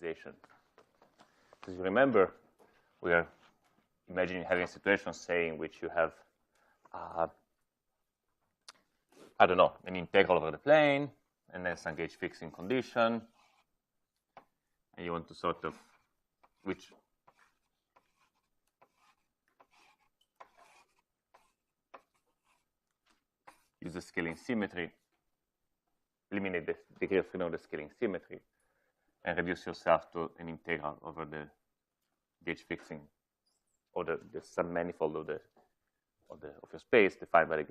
parameterization. As you remember, we are imagining having a situation, say, in which you have, I don't know, an integral over the plane, and then some gauge fixing condition, and you want to sort of, which use the scaling symmetry, eliminate the degree of freedom of the scaling symmetry, and reduce yourself to an integral over the gauge fixing, or the submanifold of your space defined by the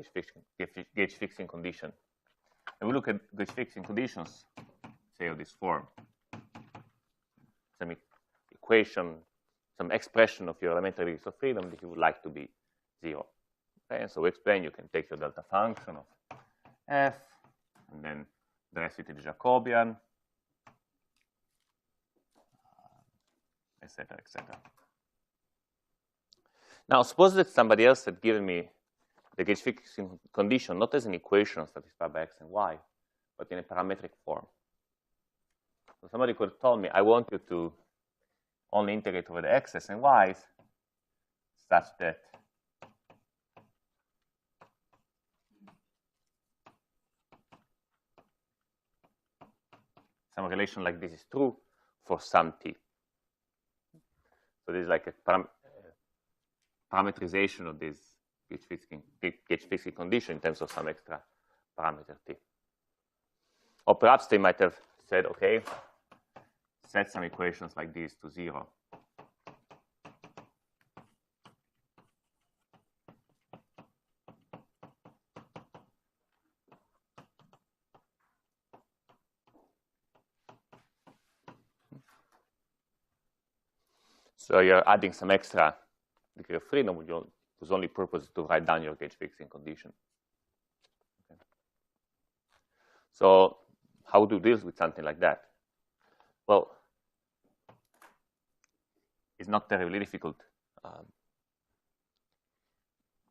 gauge fixing condition. And we look at gauge fixing conditions, say of this form, some equation, some expression of your elementary degrees of freedom that you would like to be 0. Okay? And so we explain you can take your delta function of f, and then the rest with the Jacobian, etc., etc. Now, suppose that somebody else had given me the gauge fixing condition not as an equation satisfied by x and y, but in a parametric form. So somebody could have told me, I want you to only integrate over the x's and y's such that some relation like this is true for some t. So this is like a parameterization of this gauge fixing condition in terms of some extra parameter t. Or perhaps they might have said, okay, set some equations like this to 0. So you're adding some extra degree of freedom whose only purpose is to write down your gauge fixing condition. Okay. So how do you deal with something like that? Well, it's not terribly difficult.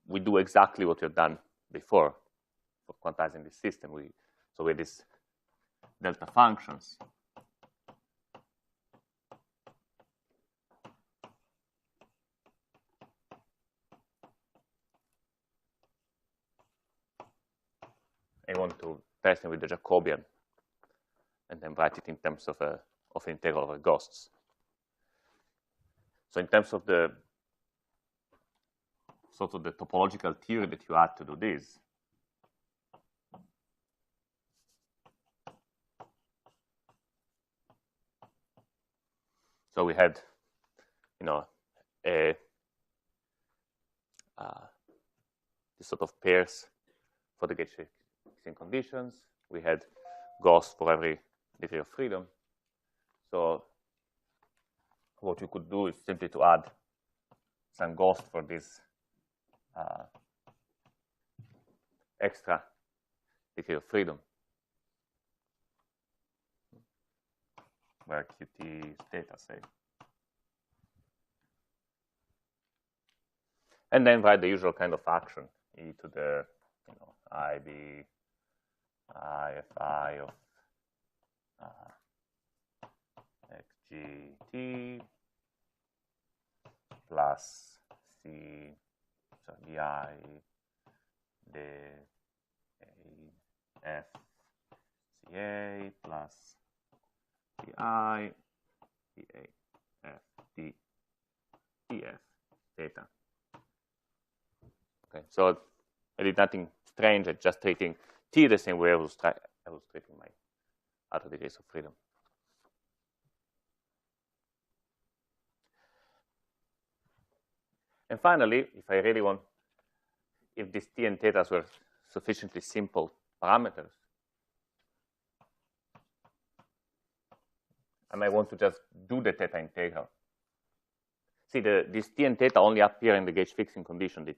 We do exactly what we've done before for quantizing this system. So with these delta functions, I want to test them with the Jacobian and then write it in terms of an integral over ghosts. So in terms of the sort of the topological theory that you add to do this, so we had, you know, these sort of pairs for the gauge fixing conditions. We had ghosts for every degree of freedom. So what you could do is simply to add some ghost for this extra degree of freedom, where Qt is theta, say. And then write the usual kind of action, e to the, you know, ib ifi of xgt plus c, so di d f ca plus di da f d df theta. Okay, so I did nothing strange. I'm just treating t the same way I was treating my other degrees of freedom. And finally, if I really want, if these t and theta were sufficiently simple parameters, I might want to just do the theta integral. See, this t and theta only appear in the gauge fixing condition.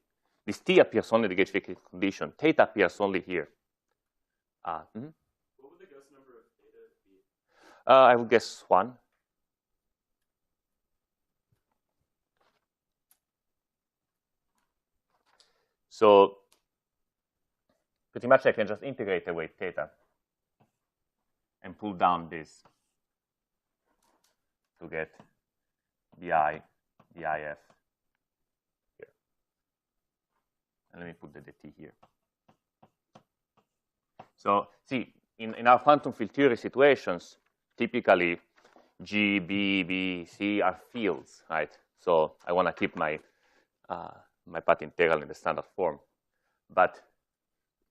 This t appears only in the gauge fixing condition. Theta appears only here. What would the Gauss number of theta be? I would guess 1. So pretty much I can just integrate away theta and pull down this to get BI, BIF here. And let me put the DT here. So see, in our quantum field theory situations, typically G, B, B, C are fields, right? So I want to keep my my path integral in the standard form. But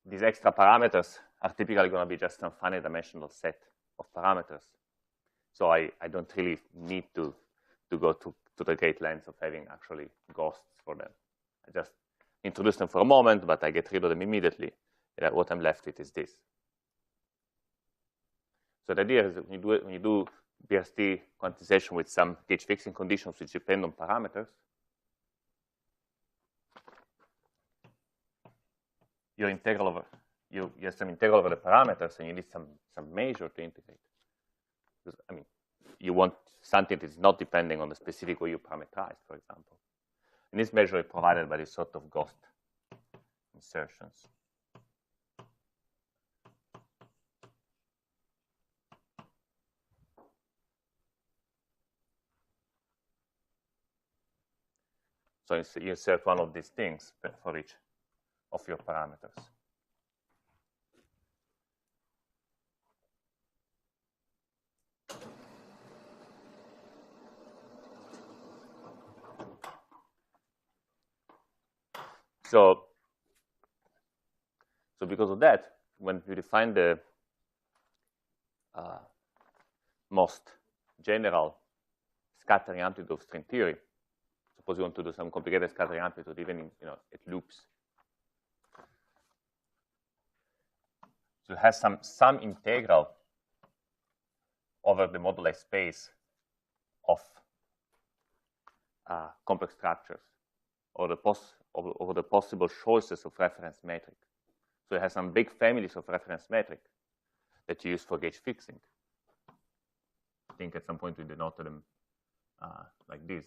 these extra parameters are typically going to be just some finite dimensional set of parameters. So I don't really need to go to the great lengths of having actually ghosts for them. I just introduce them for a moment, but I get rid of them immediately. And what I'm left with is this. So the idea is that when you do BRST quantization with some gauge fixing conditions which depend on parameters, your integral over you have some integral over the parameters, and you need some measure to integrate. Because, I mean, you want something that is not depending on the specific way you parameterize, for example. And this measure is provided by this sort of ghost insertions. So you insert one of these things for each of your parameters. So because of that, when you define the most general scattering amplitude of string theory, suppose you want to do some complicated scattering amplitude, even in, at loops. So it has some integral over the moduli space of complex structures, or over the possible choices of reference metric. So it has some big families of reference metric that you use for gauge fixing. I think at some point we denoted them like this.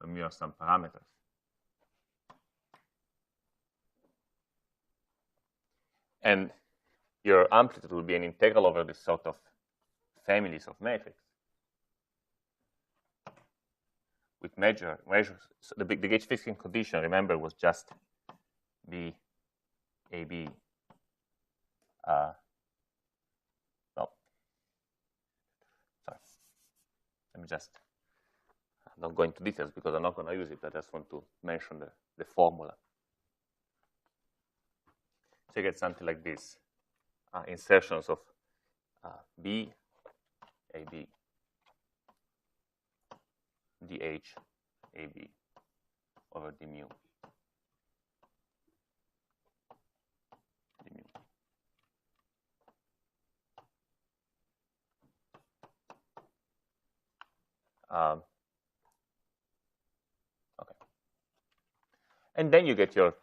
When we have some parameters. And your amplitude will be an integral over this sort of families of metrics. With measures. So the gauge fixing condition, remember, was just B, AB. No. Sorry. Let me just, I'm not going into details because I'm not going to use it. I just want to mention the formula. So you get something like this. Insertions of B, AB. dH AB over d mu. Okay. And then you get your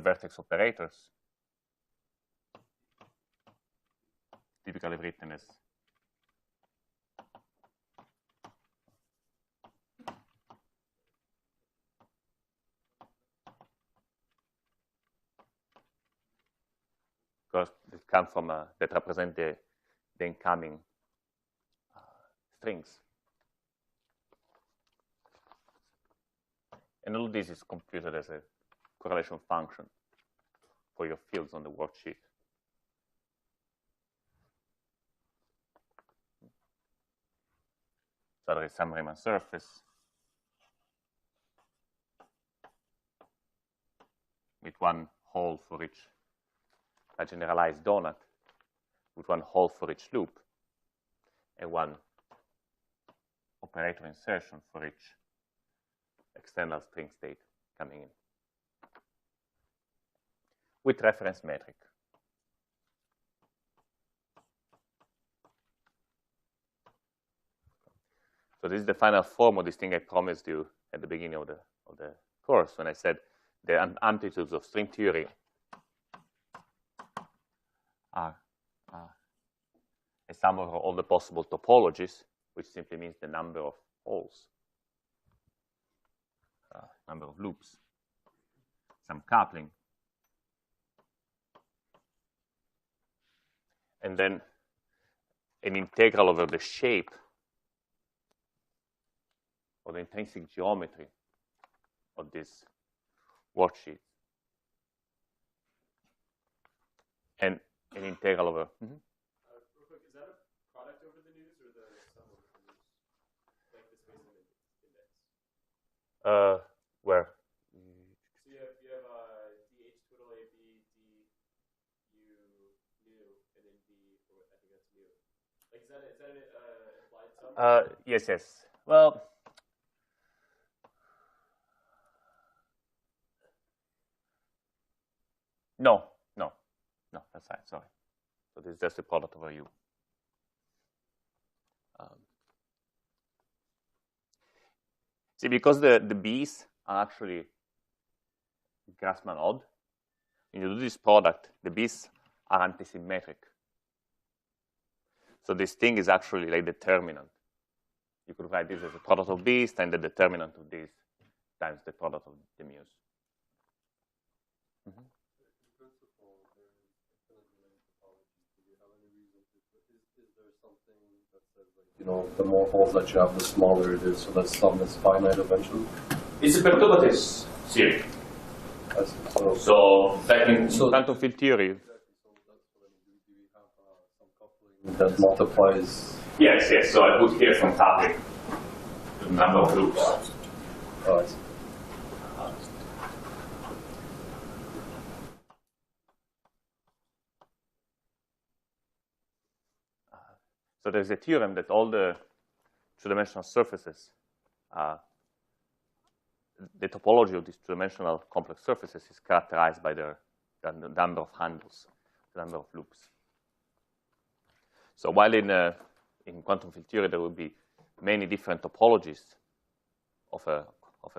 vertex operators, typically written as because they come from that represent the incoming strings. And all this is computed as a correlation function for your fields on the worksheet. So there is some Riemann surface with one hole for each a generalized donut, with one hole for each loop, and one operator insertion for each external string state coming in, with reference metric. So this is the final form of this thing I promised you at the beginning of the course when I said the amplitudes of string theory are a sum of all the possible topologies, which simply means the number of holes, number of loops, some coupling. And then an integral over the shape or the intrinsic geometry of this worksheet. And an integral over. Real quick, is that a product over the news or the sum over the news? Like the spacing index? Where? So you have DH total AB, D U new, and then D, or I think that's new. Like, is that an implied sum? Yes, yes. Well, no, that's right, sorry. So this is just a product over U. See, because the B's are actually Grassmann odd, when you do this product, the B's are antisymmetric. So this thing is actually like determinant. You could write this as a product of B's times the determinant of this times the product of the mu's. Mm-hmm. In principle, there is infinitely many topologies. Do you have any reason to? Is there something that says, like, the more holes that you have, the smaller it is, so that sum is finite eventually? It's a perturbative theory. So back in quantum field theory. Exactly. So that's what I mean. Do we have some coupling that multiplies? Yes. So I put here some coupling, the number of loops. Oh, I see. So there's a theorem that all the two-dimensional surfaces, the topology of these two-dimensional complex surfaces is characterized by the number of handles, the number of loops. So while in quantum field theory there will be many different topologies of a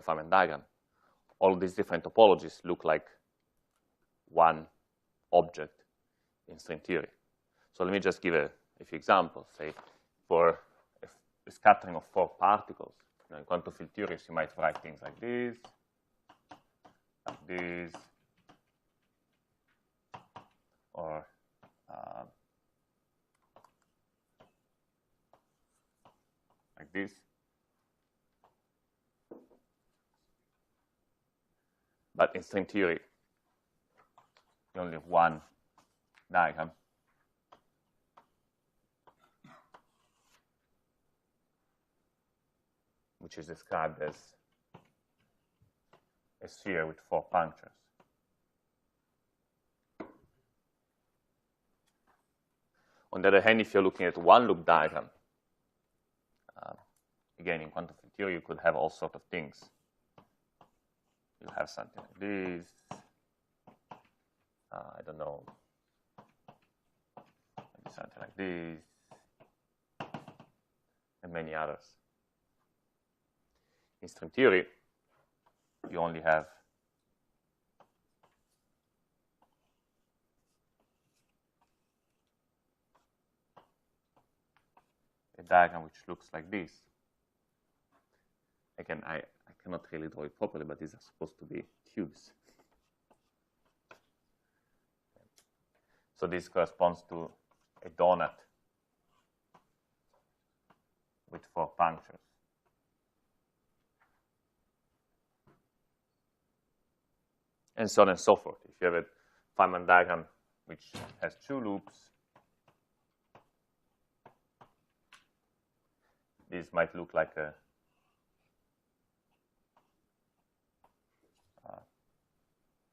Feynman diagram, all these different topologies look like one object in string theory. So let me just give a few examples. Say for a scattering of 4 particles, in quantum field theories, you might write things like this, or like this. But in string theory, you only have one diagram. Which is described as a sphere with 4 punctures. On the other hand, if you're looking at one-loop diagram, again, in quantum field theory, you could have all sorts of things. You have something like this. I don't know. Maybe something like this. And many others. In string theory, you only have a diagram which looks like this. Again, I cannot really draw it properly, but these are supposed to be tubes. So this corresponds to a donut with 4 punctures. And so on and so forth. If you have a Feynman diagram which has 2 loops, this might look like a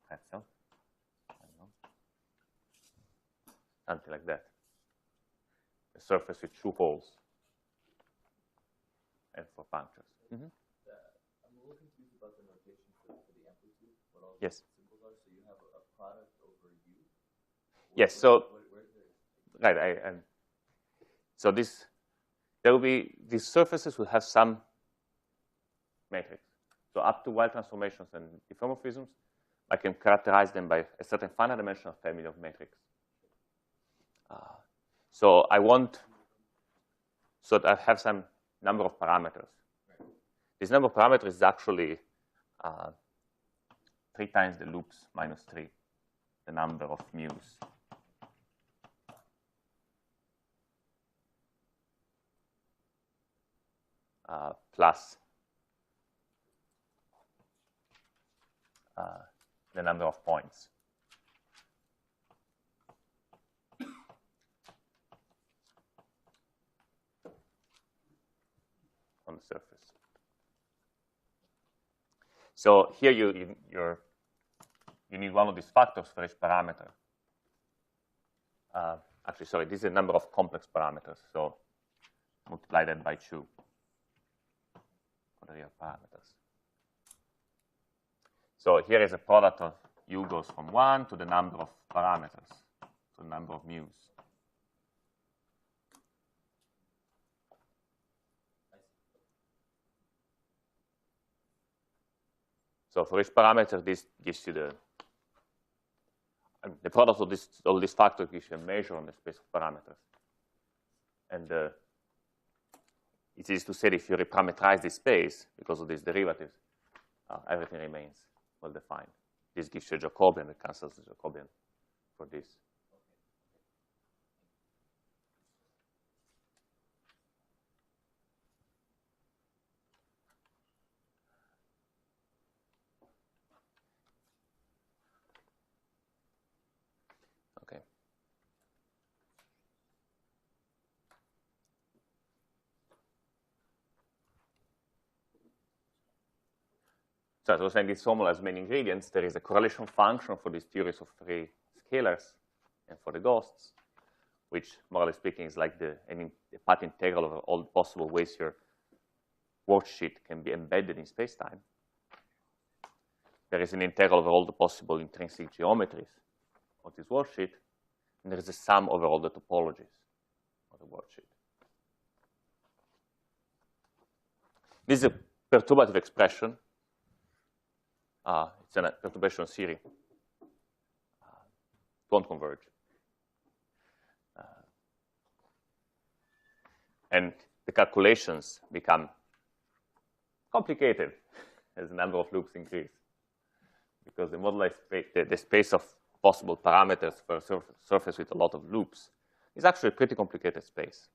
pretzel, something like that. A surface with 2 holes and 4 punctures. Mm-hmm. I'm a little confused about the notation for the amplitude. What all Yes. the symbols are. So you have a product over U. Yes. So right. So there will be these surfaces will have some matrix. So up to Weyl transformations and diffeomorphisms, I can characterize them by a certain finite dimensional family of matrix. So I want, so that I have some number of parameters. This number of parameters is actually 3 times the loops minus 3, the number of mu's. Plus the number of points. On the surface. So here you need one of these factors for each parameter. Actually, sorry, this is a number of complex parameters. So multiply that by 2 for the real parameters. So here is a product of u goes from 1 to the number of parameters, to the number of mu's. So for each parameter, this gives you the product of all these factors gives you a measure on the space of parameters. And it is to say if you reparameterize this space because of these derivatives, everything remains well defined. This gives you a Jacobian, it cancels the Jacobian for this. Okay. So as I was saying, this formula has many ingredients. There is a correlation function for these theories of 3 scalars and for the ghosts, which, morally speaking, is like the path integral of all the possible ways your worksheet can be embedded in space-time. There is an integral over all the possible intrinsic geometries of this worksheet, and there is a sum over all the topologies of the worksheet. This is a perturbative expression. It's a perturbation theory. Don't converge. And the calculations become complicated as the number of loops increase, because the moduli space, the space of possible parameters for a surface with a lot of loops is actually a pretty complicated space.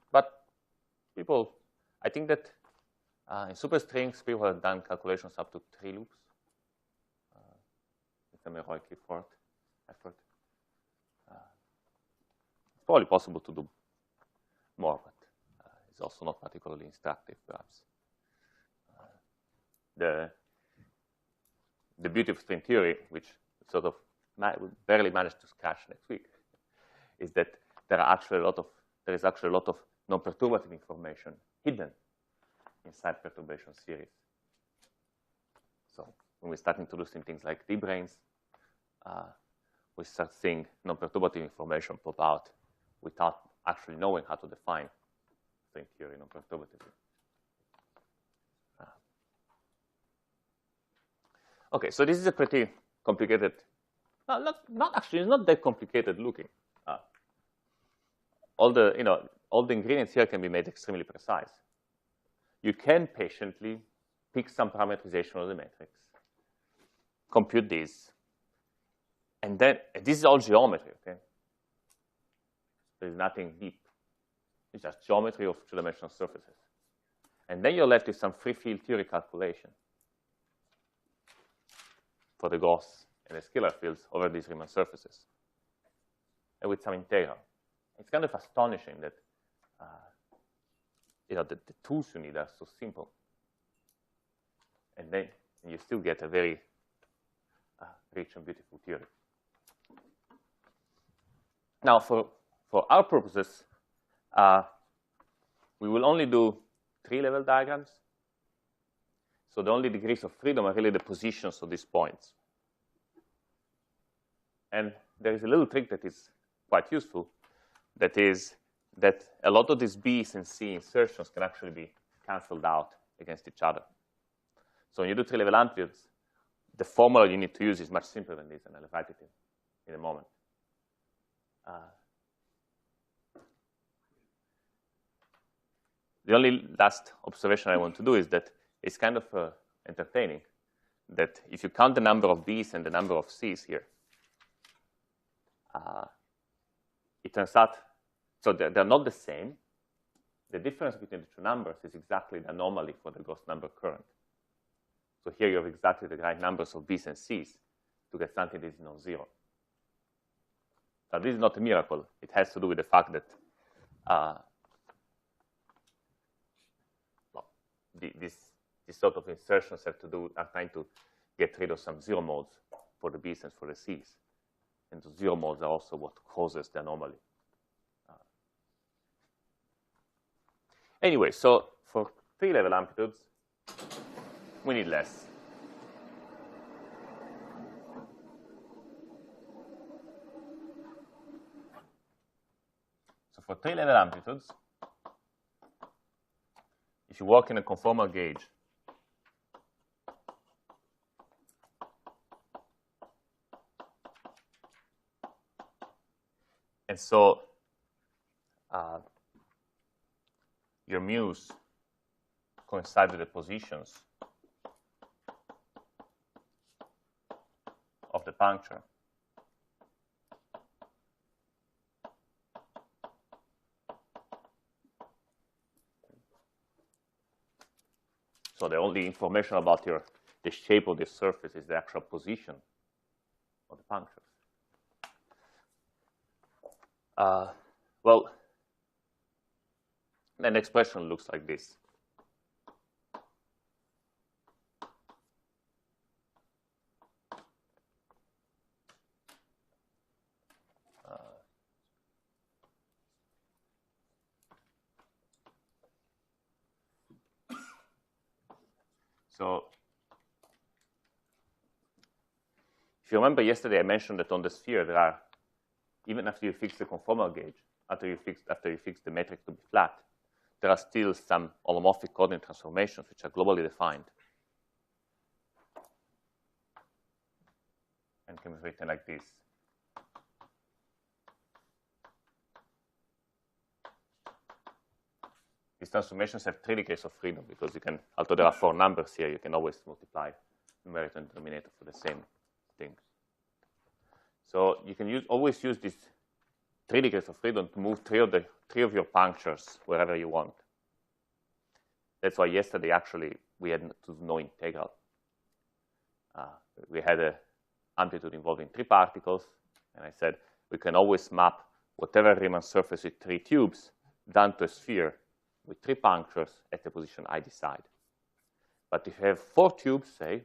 But people, I think that in superstrings, people have done calculations up to 3 loops. It's a heroic effort. It's probably possible to do more, but it's also not particularly instructive, perhaps. The beauty of string theory, which sort of we barely managed to scratch next week, is that there is actually a lot of non-perturbative information hidden inside perturbation series. So when we start introducing things like D-branes, we start seeing non-perturbative information pop out without actually knowing how to define string theory non-perturbatively. Okay, so this is a pretty complicated, it's not that complicated looking. All the ingredients here can be made extremely precise. You can patiently pick some parameterization of the matrix, compute this, and then this is all geometry, okay? There is nothing deep. It's just geometry of 2-dimensional surfaces. And then you're left with some free field theory calculation for the Gauss and the scalar fields over these Riemann surfaces, and with some integral. It's kind of astonishing that the tools you need are so simple, and then you still get a very rich and beautiful theory. Now, for our purposes, we will only do 3-level diagrams. So the only degrees of freedom are really the positions of these points. And there is a little trick that is quite useful. That is that a lot of these B's and C insertions can actually be canceled out against each other. So when you do 3-level amplitudes, the formula you need to use is much simpler than this, and I'll write it in a moment. The only last observation I want to do is that it's kind of entertaining that if you count the number of B's and the number of C's here, it turns out, so they're not the same. The difference between the two numbers is exactly the anomaly for the ghost number current. So here you have exactly the right numbers of B's and C's to get something that is non-zero. Now, this is not a miracle. It has to do with the fact that these sort of insertions are trying to get rid of some zero modes for the B's and for the C's. And the zero modes are also what causes the anomaly. Anyway, so for 3-level amplitudes, we need less. So for 3-level amplitudes, if you work in a conformal gauge, and so your mu's coincide with the positions of the puncture. So the only information about the shape of the surface is the actual position of the punctures. Well, an expression looks like this. So if you remember yesterday, I mentioned that on the sphere there are, even after you fix the conformal gauge, after you fix the metric to be flat, there are still some holomorphic coordinate transformations which are globally defined and can be written like this. These transformations have 3 degrees of freedom because you can, although there are 4 numbers here, you can always multiply numerator and denominator for the same thing. So you can always use these 3 degrees of freedom to move 3 of your punctures wherever you want. That's why yesterday, actually, we had to do no integral. We had an amplitude involving 3 particles, and I said we can always map whatever Riemann surface with 3 tubes down to a sphere with 3 punctures at the position I decide. But if you have 4 tubes, say,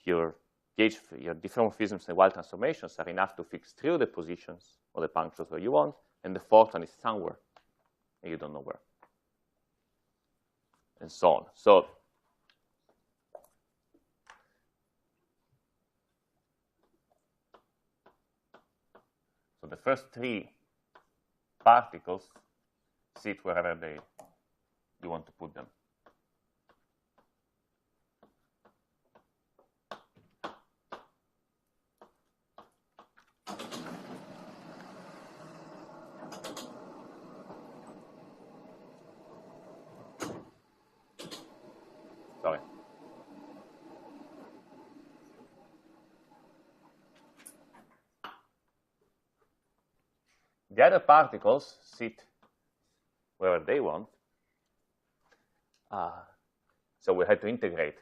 your diffeomorphisms and wild transformations are enough to fix 3 of the positions or the punctures where you want, and the 4th one is somewhere, and you don't know where, and so on. So the first 3 particles sit wherever you want to put them. Sorry. The other particles sit wherever they want. So we had to integrate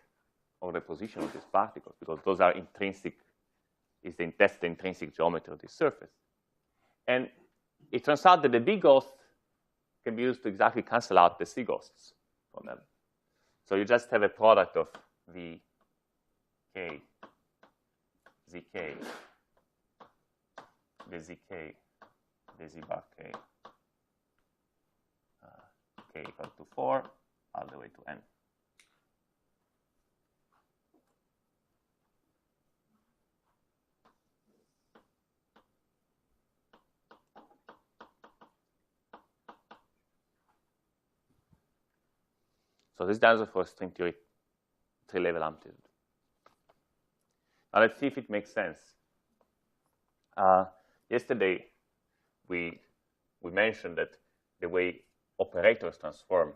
over the position of these particles because those are intrinsic, that's the intrinsic geometry of this surface. And it turns out that the B ghosts can be used to exactly cancel out the C ghosts from them. So you just have a product of VK, ZK, the ZK, the Z bar K, K equal to 4 all the way to N. So this is the answer for a string theory 3-level amplitude. Now let's see if it makes sense. Yesterday, we mentioned that the way operators transform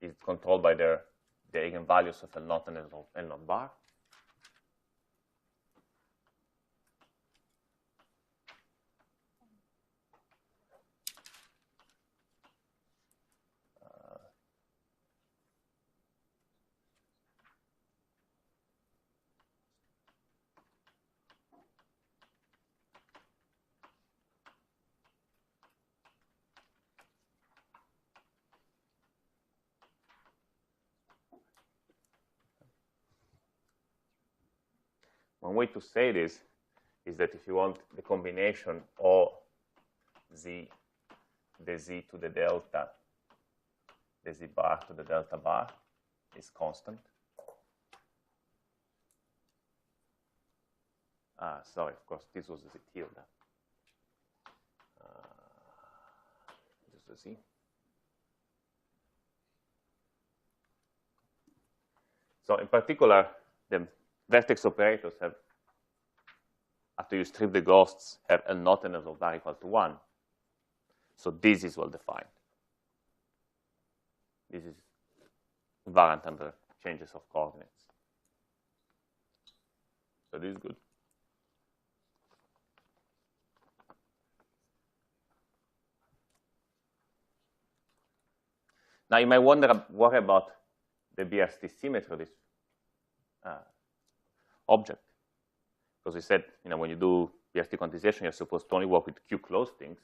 is controlled by the eigenvalues of L naught and L naught bar. One way to say this is that if you want the combination of z, the z to the delta, the z bar to the delta bar is constant. Sorry, of course, this was the tilde. This is the z. So in particular, the vertex operators have, after you strip the ghosts, have L naught and L bar equal to 1. So this is well defined. This is invariant under changes of coordinates. So this is good. Now you might wonder what about the BRST symmetry of this object, because we said, when you do BRST quantization, you're supposed to only work with Q-closed things.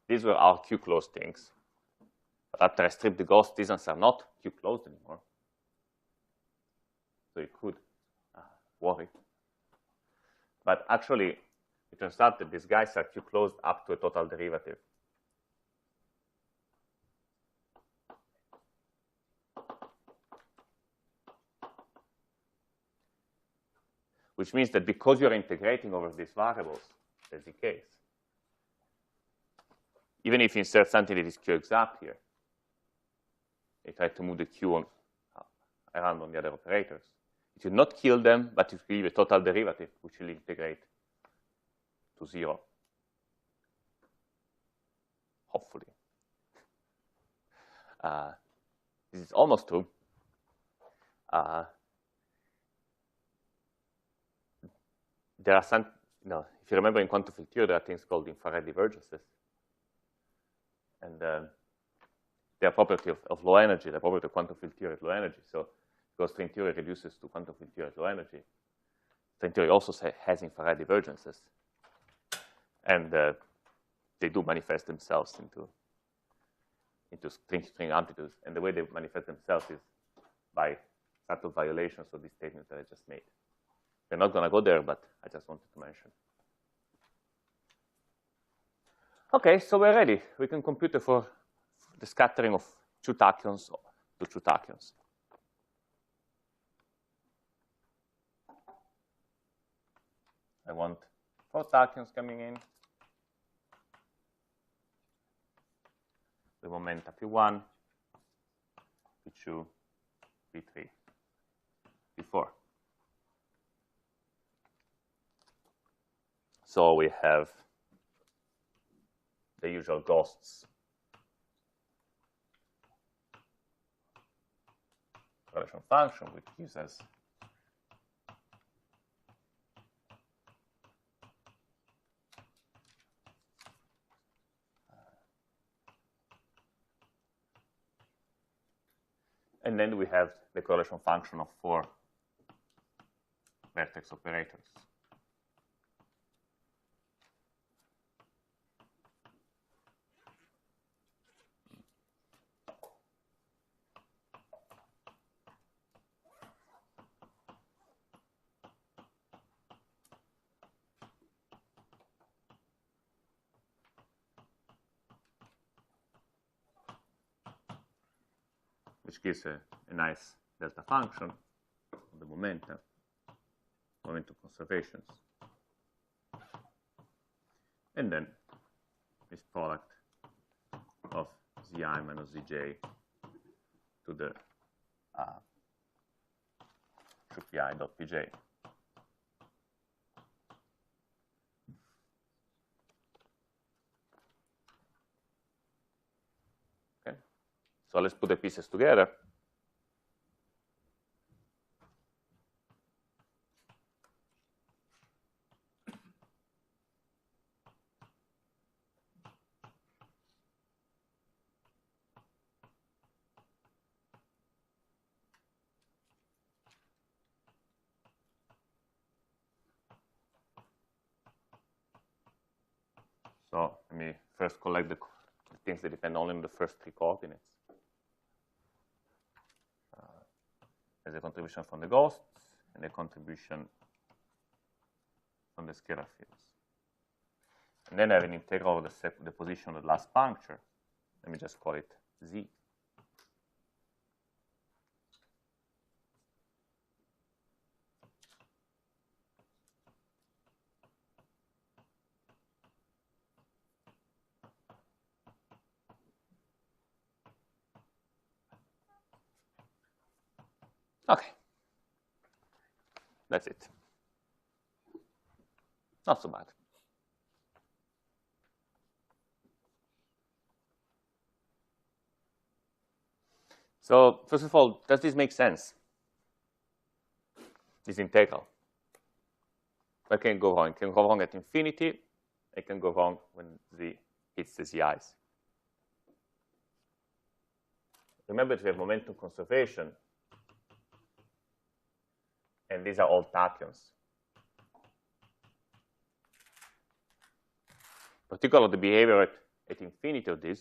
These were our Q-closed things. But after I strip the ghosts, these ones are not Q-closed anymore. So you could worry. But actually, it turns out that these guys are Q-closed up to a total derivative. Which means that because you're integrating over these variables, that's the case. Even if you insert something that is Q exact here, you try to move the Q around on the other operators. It will not kill them, but it will give a total derivative, which will integrate to 0. Hopefully. This is almost true. There are some, if you remember in quantum field theory, there are things called infrared divergences. And they are property of low energy, the property of quantum field theory at low energy. So because string theory reduces to quantum field theory at low energy, string theory also has infrared divergences. And they do manifest themselves into string amplitudes. And the way they manifest themselves is by subtle violations of these statements that I just made. We're not going to go there, but I just wanted to mention. OK, so we're ready. We can compute it for the scattering of 2 tachyons to 2 tachyons. I want 4 tachyons coming in. The momenta P1, P2, P3, P4. So we have the usual ghosts. Correlation function, which gives us and then we have the correlation function of 4 vertex operators. Which gives a nice delta function of the momentum conservations. And then this product of Zi minus Zj to the Pi dot Pj. Okay. So let's put the pieces together. So let me first collect the things that depend only on the first three coordinates. There's a contribution from the ghosts and a contribution from the scalar fields. And then I have an integral of the position of the last puncture. Let me just call it z. Okay. That's it. Not so bad. So first of all, does this make sense? This integral. What can go wrong? It can go wrong at infinity. It can go wrong when z hits the zi's. Remember that we have momentum conservation, and these are all tachyons. Particularly the behavior at infinity of this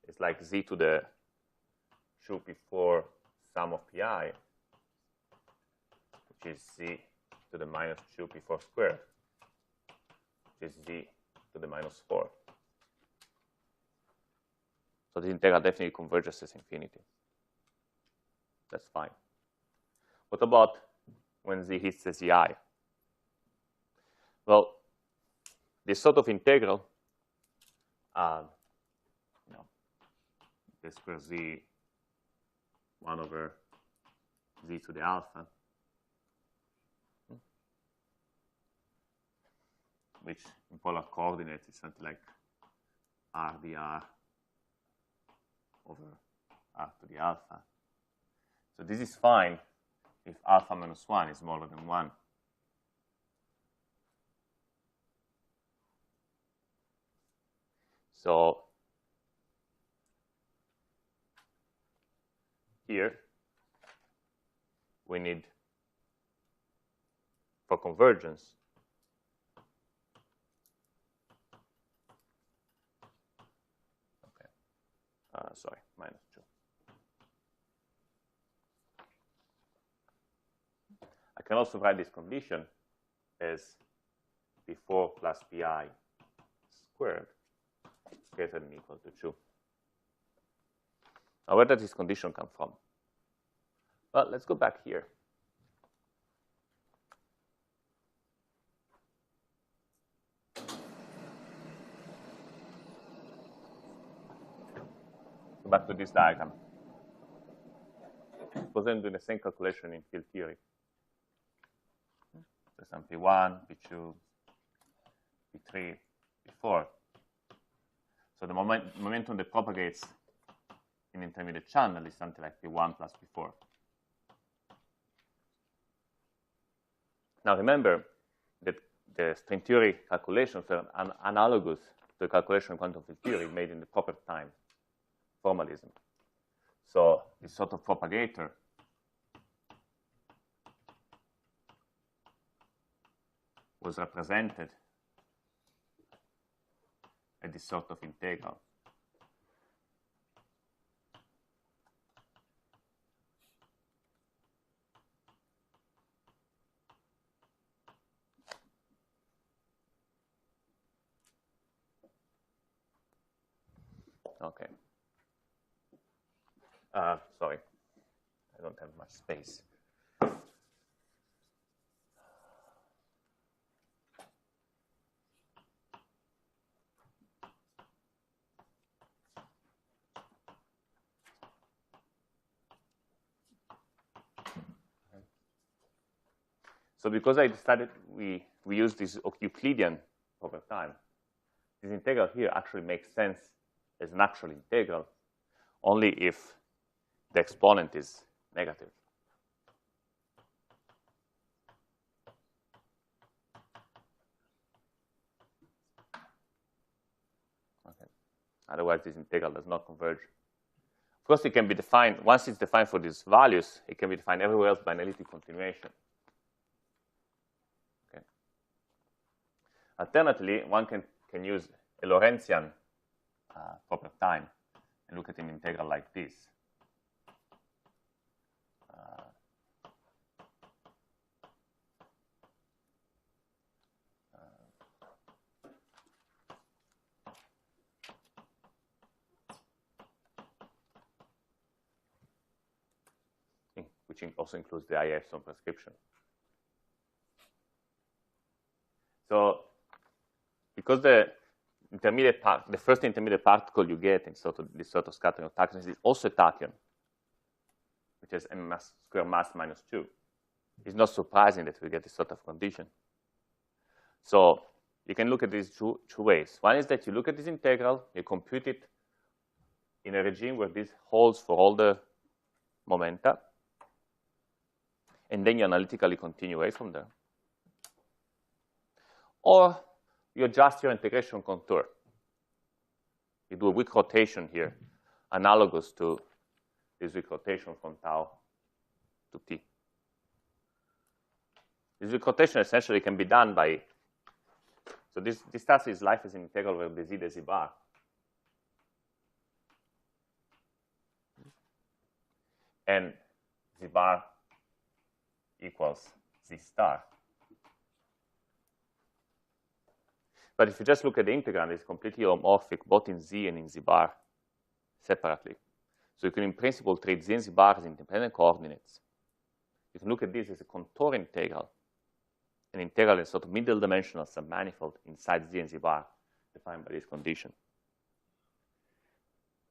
is like z to the 2 before sum of pi, which is z to the minus 2 before squared, which is z to the minus 4. So this integral definitely converges as infinity. That's fine. What about when z hits the zi? Well, this sort of integral, the square z 1 over z to the alpha, which in polar coordinates is something like r dr over r to the alpha. So this is fine if alpha minus 1 is smaller than 1. So here we need, for convergence, sorry, minus 2. I can also write this condition as before plus pi squared greater than or equal to 2. Now, where does this condition come from? Well, let's go back here. Go back to this diagram. Suppose I'm doing the same calculation in field theory. So some P1, P2, P3, P4. So the momentum that propagates in intermediate channel is something like P1 plus P4. Now remember that the string theory calculations are analogous to the calculation of quantum field theory made in the proper time formalism. So this sort of propagator was represented at this sort of integral. Okay. Sorry, I don't have much space. So because I decided we use this Euclidean over time, this integral here actually makes sense as an actual integral only if the exponent is negative. Okay. Otherwise, this integral does not converge. Of course, it can be defined, once it's defined for these values, it can be defined everywhere else by analytic continuation. Okay. Alternatively, one can use a Lorentzian proper time and look at an integral like this. Which also includes the IF on prescription. So, because the intermediate part, the first intermediate particle you get in this sort of scattering of tachyons is also a tachyon, which has m square mass minus 2. It's not surprising that we get this sort of condition. So, you can look at these two ways. One is that you look at this integral, you compute it in a regime where this holds for all the momenta, and then you analytically continue away from there. Or you adjust your integration contour. You do a weak rotation here, analogous to this weak rotation from tau to t. This weak rotation essentially can be done by, so this starts its life as an integral where the z the z bar. And z bar equals z star. But if you just look at the integrand, it's completely homomorphic both in z and in z bar separately. So you can, in principle, treat z and z bar as independent coordinates. You can look at this as a contour integral, an integral in sort of middle dimensional submanifold inside z and z bar, defined by this condition.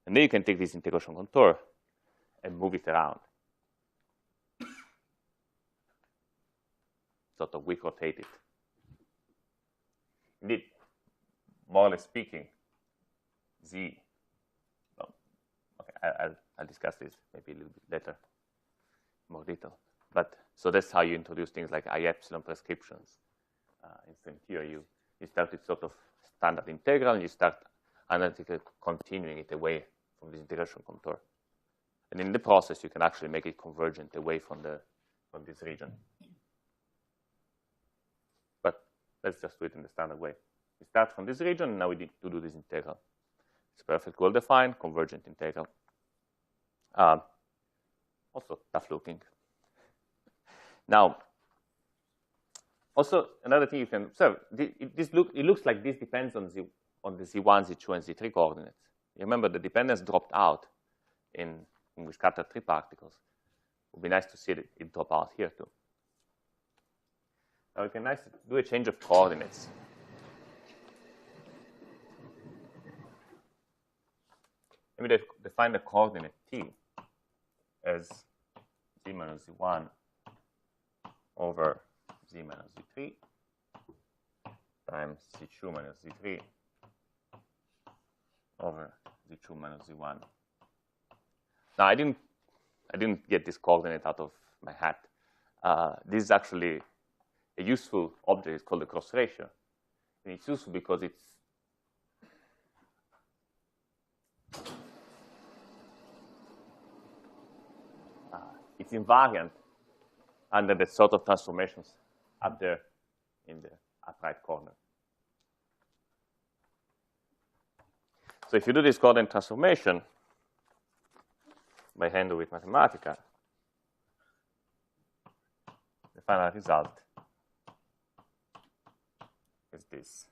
And then you can take this integration contour and move it around. Sort of weak rotate it. Indeed, more or less speaking, z, well, okay, I'll discuss this maybe a little bit later, more detail. But so that's how you introduce things like I epsilon prescriptions. Instead here, you start with sort of standard integral, and you start analytically continuing it away from this integration contour. And in the process, you can actually make it convergent away from this region. But let's just do it in the standard way. We start from this region, and now we need to do this integral. It's perfect, well-defined, convergent integral. Also tough looking. Now, also another thing you can observe, it looks like this depends on the Z1, Z2, and Z3 coordinates. You remember the dependence dropped out when we scattered 3 particles. It would be nice to see it drop out here too. Now we can do a change of coordinates. Let me define the coordinate t as z minus z1 over z minus z3 times z2 minus z3 over z2 minus z1. Now I didn't get this coordinate out of my hat. This is actually a useful object. It's called the cross ratio, and it's useful because it's invariant under the sort of transformations up there in the upright corner. So if you do this coordinate transformation by hand or with Mathematica, the final result is this.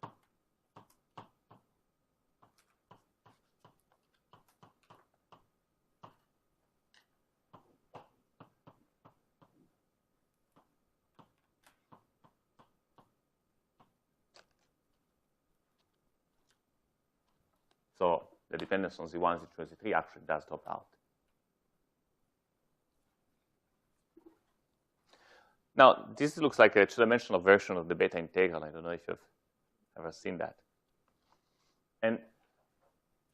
So the dependence on Z1, Z2, and Z3 actually does drop out. Now, this looks like a two-dimensional version of the beta integral. I don't know if you've ever seen that. And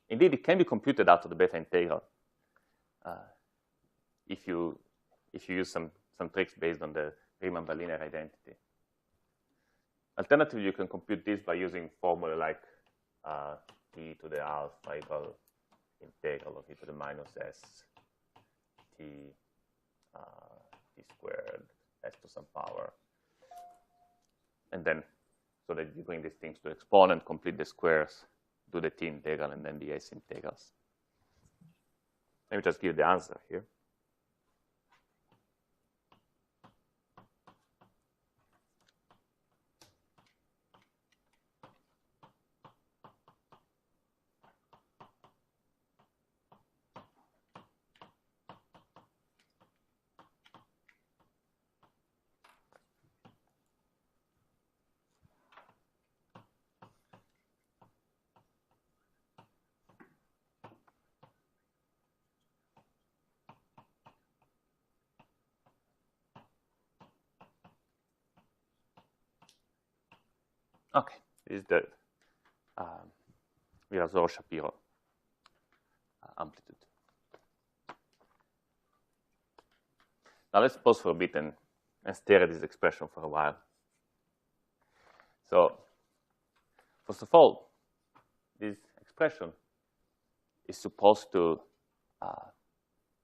indeed, it can be computed out of the beta integral. if you use some tricks based on the Riemann linear identity. Alternatively, you can compute this by using formula like t to the alpha equal integral of e to the minus s t t squared s to some power, and then so that you bring these things to exponent, complete the squares, do the t integral, and then the s integrals. Let me just give the answer here. Okay, this is the Virasoro-Shapiro amplitude. Now let's pause for a bit and stare at this expression for a while. So, first of all, this expression is supposed to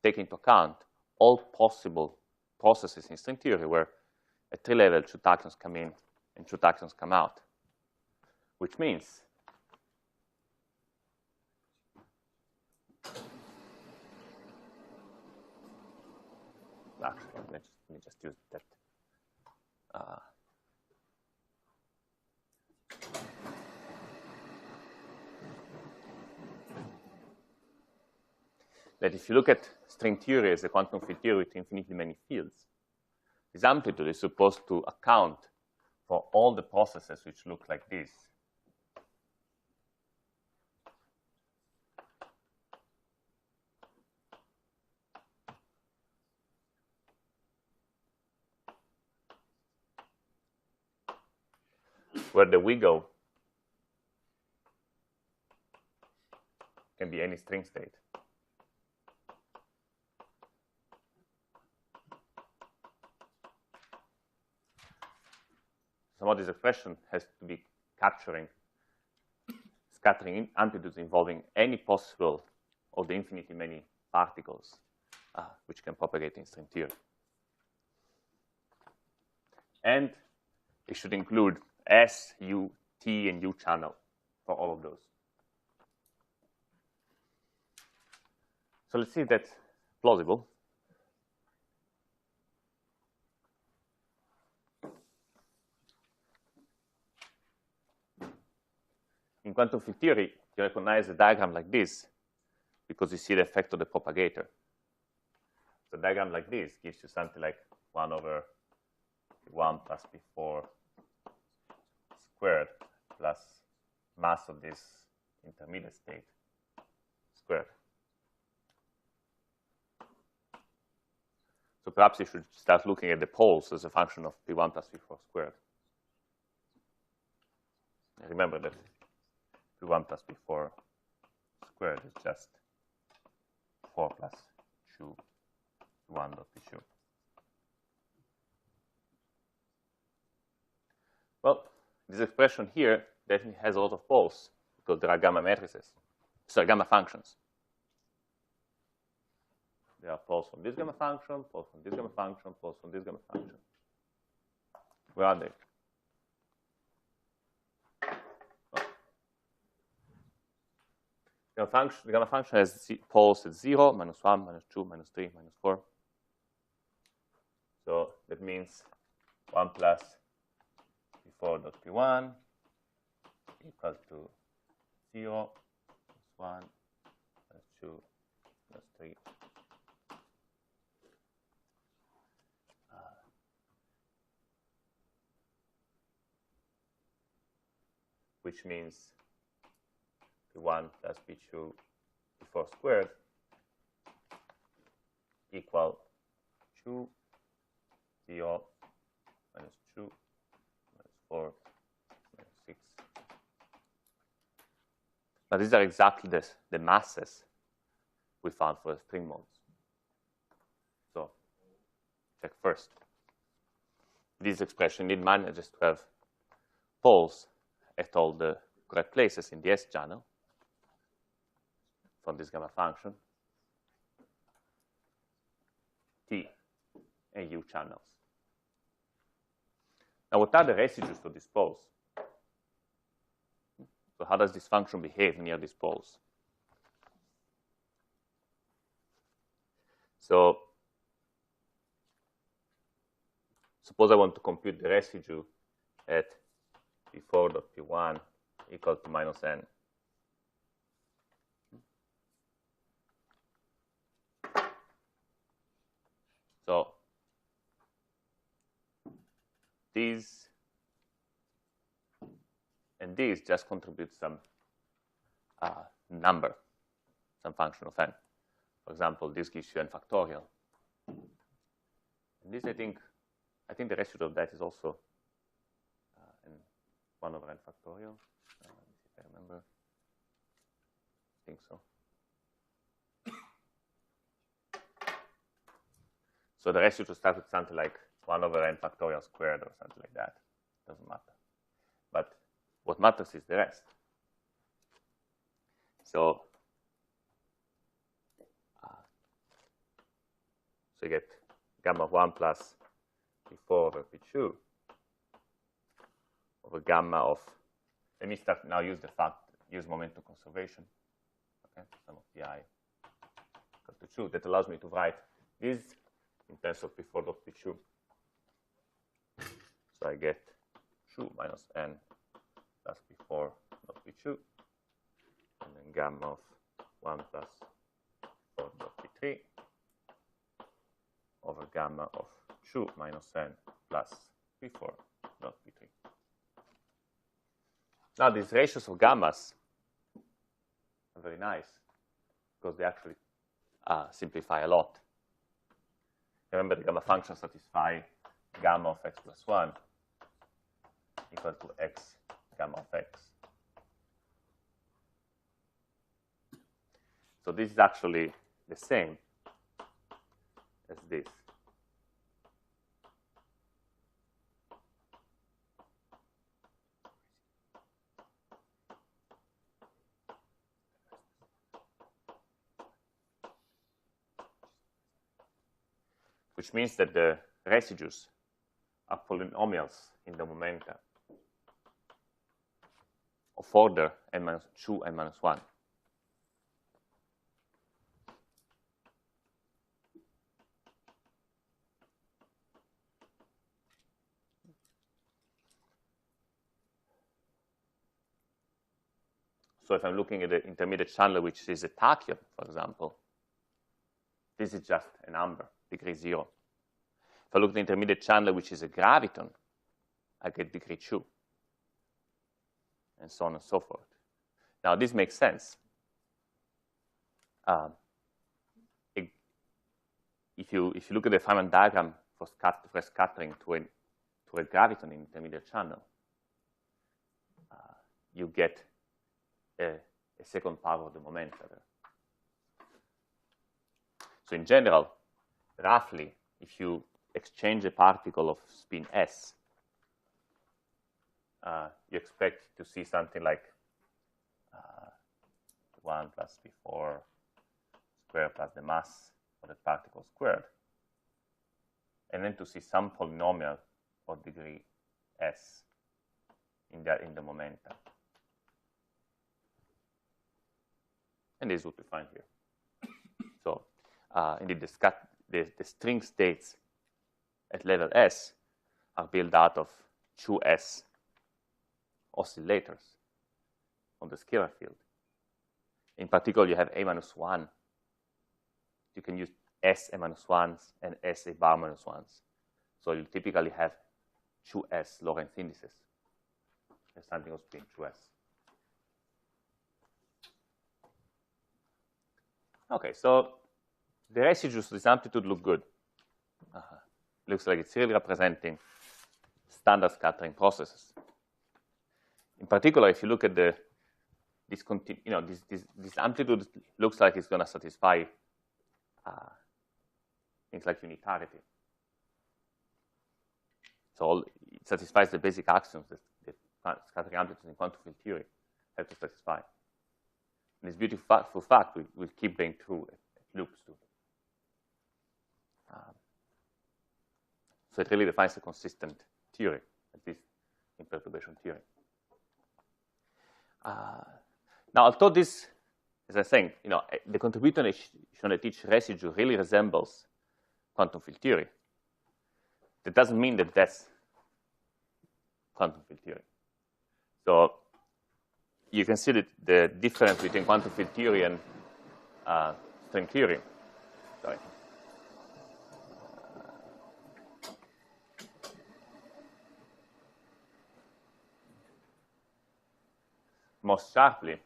take into account all possible processes in string theory where at tree level 2 tachyons come in and 2 tachyons come out, which means actually, let me just use that. That if you look at string theory as a quantum field theory with infinitely many fields, this amplitude is supposed to account for all the processes which look like this. Where the wiggle can be any string state. Somehow this expression has to be capturing scattering amplitudes involving any possible of the infinitely many particles which can propagate in string theory. And it should include S, U, T, and U channel for all of those. So let's see if that's plausible. In quantum field theory, you recognize a diagram like this because you see the effect of the propagator. So a diagram like this gives you something like 1 over 1 plus P4 squared plus mass of this intermediate state squared. So perhaps you should start looking at the poles as a function of P1 plus P4 squared. And remember that P1 plus P4 squared is just 4 plus 2 P1 dot P2. Well, this expression here definitely has a lot of poles because there are gamma matrices, sorry, gamma functions. There are poles from this gamma function, poles from this gamma function, poles from this gamma function. Where are they? The gamma function has poles at 0, minus 1, minus 2, minus 3, minus 4. So that means 1 plus P4 dot P1 equal to 0, plus 1, plus 2, plus 3. Which means P1 plus P2 P4 squared equal 2, 0, minus 2, minus 4, minus 6. But these are exactly the masses we found for the string modes. check first. This expression need manages to have poles at all the correct places in the S channel from this gamma function, T and U channels. Now, what are the residues to these poles? So how does this function behave near these poles? So suppose I want to compute the residue at P4.P1 equal to minus n. So these and these just contribute some number, some function of n. For example, this gives you n factorial. And this, I think the residue of that is also 1 over n factorial. Let me see if I remember. I think so. So the residue starts with something like 1 over n factorial squared or something like that. Doesn't matter. But what matters is the rest. So you get gamma of 1 plus P4 over P2 over gamma of, let me start now use momentum conservation. Okay, sum of Pi equal to 2. That allows me to write this in terms of P4 dot P2. So I get 2 minus n plus P4 dot P2, and then gamma of 1 plus 4 dot P3 over gamma of 2 minus n plus P4 dot P3. Now these ratios of gammas are very nice because they actually simplify a lot. Remember, the gamma function satisfy gamma of x plus 1 equal to x gamma of x. So this is actually the same as this. Which means that the residues are polynomials in the momenta of order n minus 2 and minus 1. So if I'm looking at the intermediate channel, which is a tachyon, for example, this is just a number, degree 0. If I look at the intermediate channel, which is a graviton, I get degree 2, and so on and so forth. Now, this makes sense. If you look at the Feynman diagram for scattering to a graviton in intermediate channel, you get a second power of the momenta there. So in general, roughly, if you exchange a particle of spin s, you expect to see something like 1 plus P4 squared plus the mass of the particle squared, and then to see some polynomial of degree s in the momenta. And this is what we find here. So indeed, the string states at level s are built out of 2s oscillators on the scalar field. In particular, you have a minus 1. You can use s a minus 1s and s a bar minus 1s. So you typically have 2s Lorentz indices. There's something of spin 2s. Okay, so the residues of this amplitude look good. Looks like it's really representing standard scattering processes. In particular, if you look at this amplitude looks like it's going to satisfy things like unitarity. So it satisfies the basic axioms that scattering amplitudes in quantum field theory have to satisfy. And this beautiful fact we keep going through at loops too. So it really defines a consistent theory, at least in perturbation theory. Now, although this, as I was saying, the contribution at each residue really resembles quantum field theory, that doesn't mean that that's quantum field theory. So you can see that the difference between quantum field theory and string theory. Sorry. Most sharply.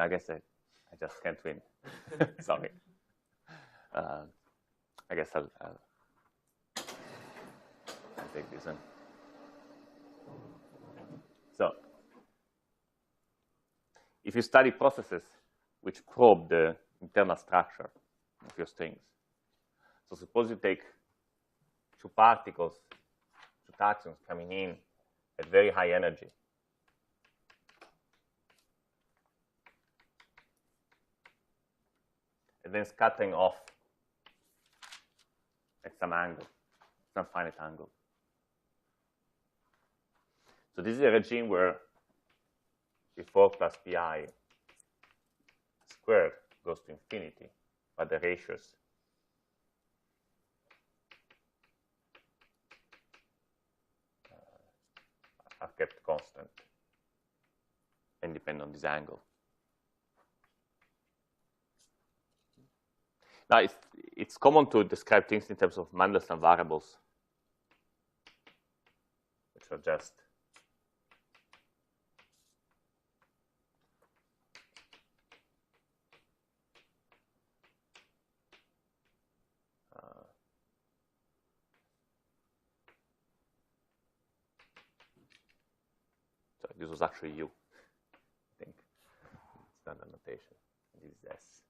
I guess I just can't win. Sorry. I guess I'll take this one. So, if you study processes which probe the internal structure of your strings, so suppose you take two particles, two tachyons coming in at very high energy. And then scattering off at some angle, some finite angle. So this is a regime where P4 plus Pi squared goes to infinity, but the ratios are kept constant and depend on this angle. Now, it's common to describe things in terms of Mandelstam variables, which are just so this was actually U, I think. It's not a notation. This is S.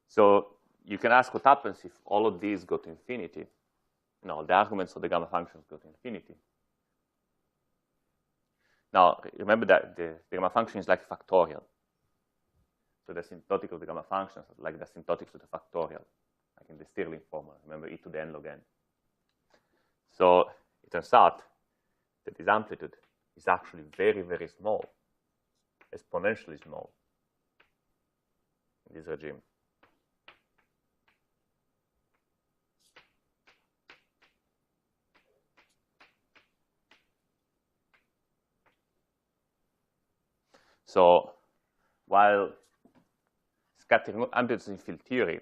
So you can ask what happens if all of these go to infinity. No, the arguments of the gamma functions go to infinity. Now, remember that the gamma function is like factorial. So the asymptotic of the gamma functions is like the asymptotics of the factorial, like in the Stirling formula. Remember, e to the n log n. So it turns out that this amplitude is actually very, very small, exponentially small in this regime. So while scattering amplitudes in field theory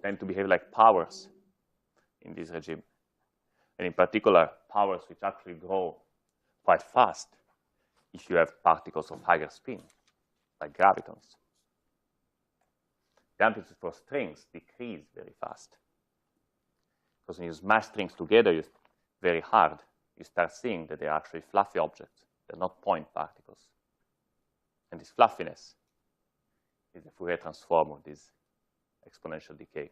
tend to behave like powers in this regime, and in particular powers which actually grow quite fast if you have particles of higher spin, like gravitons. The amplitudes for strings decrease very fast. Because when you smash strings together very hard, you start seeing that they're actually fluffy objects. They're not point particles. And this fluffiness is the Fourier transform of this exponential decay.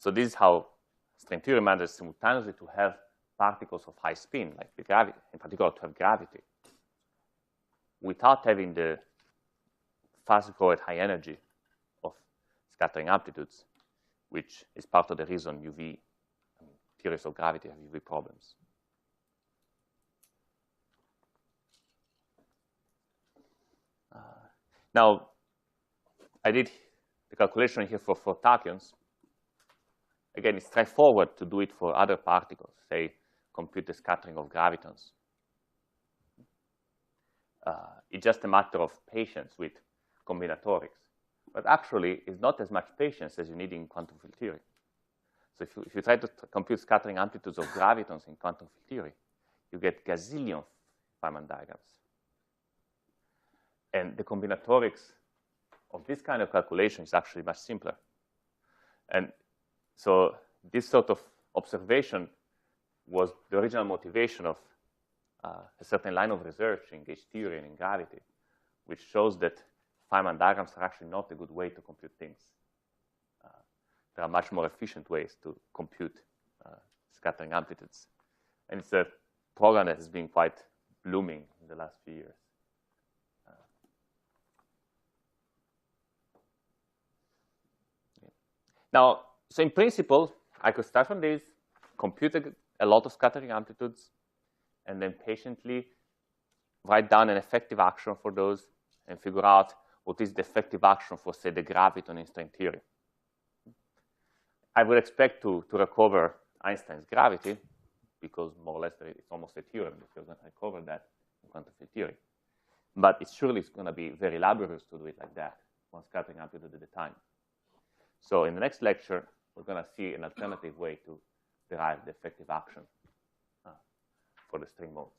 So this is how string theory manages simultaneously to have particles of high spin, like the gravity, in particular to have gravity, without having the fast growth at high energy of scattering amplitudes, which is part of the reason UV, theories of gravity have UV problems. Now, I did the calculation here for tachyons. Again, it's straightforward to do it for other particles, say, compute the scattering of gravitons. It's just a matter of patience with combinatorics. But actually, it's not as much patience as you need in quantum field theory. So if you try to compute scattering amplitudes of gravitons in quantum field theory, you get gazillion Feynman diagrams. And the combinatorics of this kind of calculation is actually much simpler. And so this sort of observation was the original motivation of a certain line of research in gauge theory and in gravity, which shows that Feynman diagrams are actually not a good way to compute things. There are much more efficient ways to compute scattering amplitudes. And it's a program that has been quite blooming in the last few years. Now, so in principle, I could start from this, compute a lot of scattering amplitudes, and then patiently write down an effective action for those and figure out what is the effective action for, say, the graviton in string theory. I would expect to recover Einstein's gravity, because more or less it's almost a theorem that you're going to recover that in quantum field theory. But it's surely going to be very laborious to do it like that, one scattering amplitude at a time. So in the next lecture, we're going to see an alternative way to derive the effective action for the string modes.